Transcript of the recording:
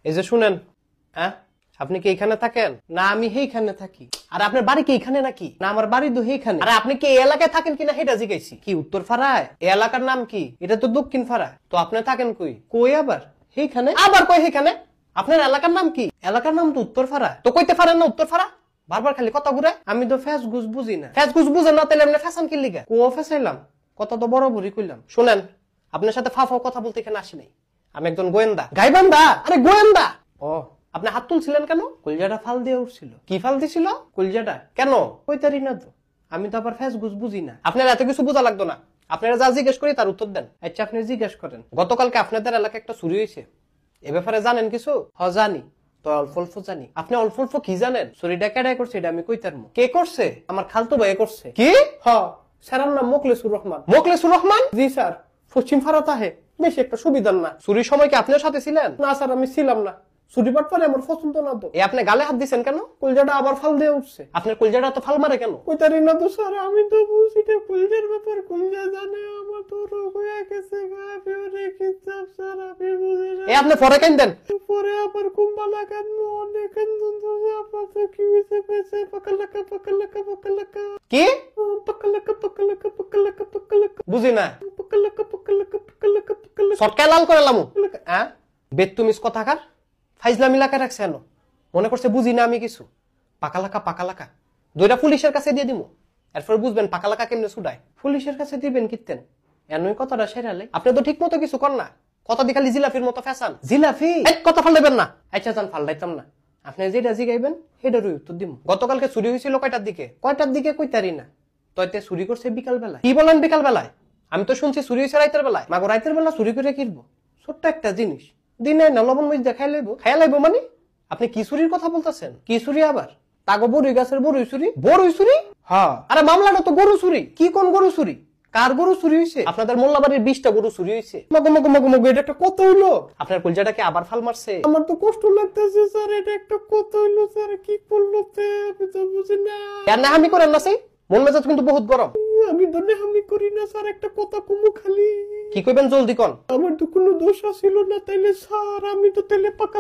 এই যে শুনেন, হ্যাঁ আপনি কি এখানে থাকেন? না আমি এইখানে থাকি। আর আপনার বাড়ি কি এখানে নাকি? না আমার বাড়ি তো এইখানে। আর আপনি কি এই এলাকায় থাকেন কিনা সেটা জিজ্ঞাসি। কি উত্তর ফাড়ায়? এই এলাকার নাম কি? এটা তো দক্ষিণ ফাড়া। তো আপনি থাকেন কই? কই আবার এইখানে? আবার কই এইখানে? আপনার এলাকার নাম কি? এলাকার নাম তো উত্তর ফাড়া। তো কইতে পারেন না উত্তর ফাড়া? বারবার খালি কথা ঘুরে। আমি তো ফ্যাস গুজ বুঝি না। ফ্যাস গুজ বুঝেন না তাহলে আপনি ফ্যাশন কি লিগা? কো ফ্যাসাইলাম, কথা তো বড় বড়ি কইলাম। শুনেন, আপনার সাথে ফাফাও কথা বলতে এখানে আসি নাই। আমি একজন গোয়েন্দা। গাইবান্ধা? আরে গোয়েন্দা। ও আপনি হাত তুলছিলেন কেন? কলজাটা ফাল দিয়ে উঠছিল। কি ফাল দিছিল? কলজাটা। কেন? কইতারি না তো। আমি তো আবার ফ্যাস গুজ বুঝি না। আপনার এত কিছু বোঝা লাগতো না। আপনারা যা জিজ্ঞেস করি তার উত্তর দেন। আচ্ছা আপনি জিজ্ঞেস করেন, গতকালকে আপনাদের এলাকায় একটা চুরি হয়েছে, এ ব্যাপারে জানেন কিছু? হ জানি। তো অল্প অল্প জানি। আপনি অল্প অল্প কি জানেন? চুরিটা কেডাই করছে এটা আমি কইতারমু। কে করছে? আমার খালতো ভাই করছে। কি? হ স্যারের নাম মোকলেসুর রহমান। মোকলেসুর রহমান? জি স্যার। পশ্চিম ফারাত আহে, বেশি একটা সুবিধার না। চুরির সময় কি আপনার সাথে ছিলেন? না স্যার আমি ছিলাম না। চুরি বাটপারে আমার পছন্দ না তো। এই আপনি গালে হাত দিছেন কেন? কলজাটা আবার ফাল দিয়ে উঠছে। আপনার কলজাটা তো ফাল মারে কেন? কইতারি না তো স্যার, আমি তো বুঝি না কলজার ব্যাপার। কলজা জানে আমার তো রোগ হয়ে গেছে গা, আমি অনেক ইচ্ছা স্যার, আমি বুঝি না। এই আপনি পরে কেন দেন? পরে আবার কুম্বালা কেন অনেক তো আপাতত কি হইছে কইছে পাকালাকা পাকালাকা পাকালাকা। কি? পাকালাকা পাকালাকা পাকালাকা পাকালাকা। বুঝি না। পাকালাকা পাকালাকা পাকালাকা পাকালাকা। সটকায় লাল করে লামু। হ্যাঁ বেতুমিস কথাকার ফাইজলামি লাগা রাখছে এনো। মনে করছে বুঝি না আমি কিছু। পাকালাকা পাকালাকা দুইটা পুলিশের কাছে দিয়ে দিমু, এরপর বুঝবেন পাকালাকা কেমনে ছুটায়। পুলিশের কাছে দিবেন কিতেন এনই কথাটা সেরালে। আপনি তো ঠিক মতো কিছু কর না, কথা দি খালি জিলাফির মতো ফ্যাশন। জিলাফি কথা ফালবেন না। আচ্ছা যান ফালদাইতাম না। আপনি যেটা জিগাইবেন সেটারই উত্তর দিমু। গতকালকে চুরি হয়েছিল কয়টার দিকে? কয়টার দিকে কইতারি না। তইতে চুরি করছে বিকাল বেলায়। কি বলেন বিকাল বেলায়? আমি তো শুনছি চুরি হয়েছে রাইতের বেলায়। মাগো রাইতের বেলা চুরি করে কিনবো? ছোট্ট একটা জিনিস দিনে না লবণ মরিচ দেখাই লাইবো, খাইয়া লাইবো মানে? আপনি কি চুরির কথা বলতেছেন? কি চুরি আবার? তাগো বড়ই গাছের বড়ই চুরি? বড়ই চুরি? হ্যাঁ। আরে মামলাটা তো গরু চুরি। কি কোন গরু চুরি? কার গরু চুরি হয়েছে? আপনাদের মোল্লাবাড়ির 20টা গরু চুরি হয়েছে। মগো মগো মগো মগো, এটা একটা কত হইলো? আপনার কলজাটাকে আবার ফাল মারছে? আমার তো কষ্ট লাগতেছে স্যার, এটা একটা কত হইলো স্যার, কি করলো আমি তো বুঝি না। আর না আমি করেন না সেই মন মেজাজ কিন্তু বহুত গরম। আমি তো নেহামি করি না স্যার, একটা কথা কমু খালি। কি কইবেন জলদি কোন। আমার তো কোনো দোষ ছিল না তাইলে স্যার, আমি তো তেলে পাকা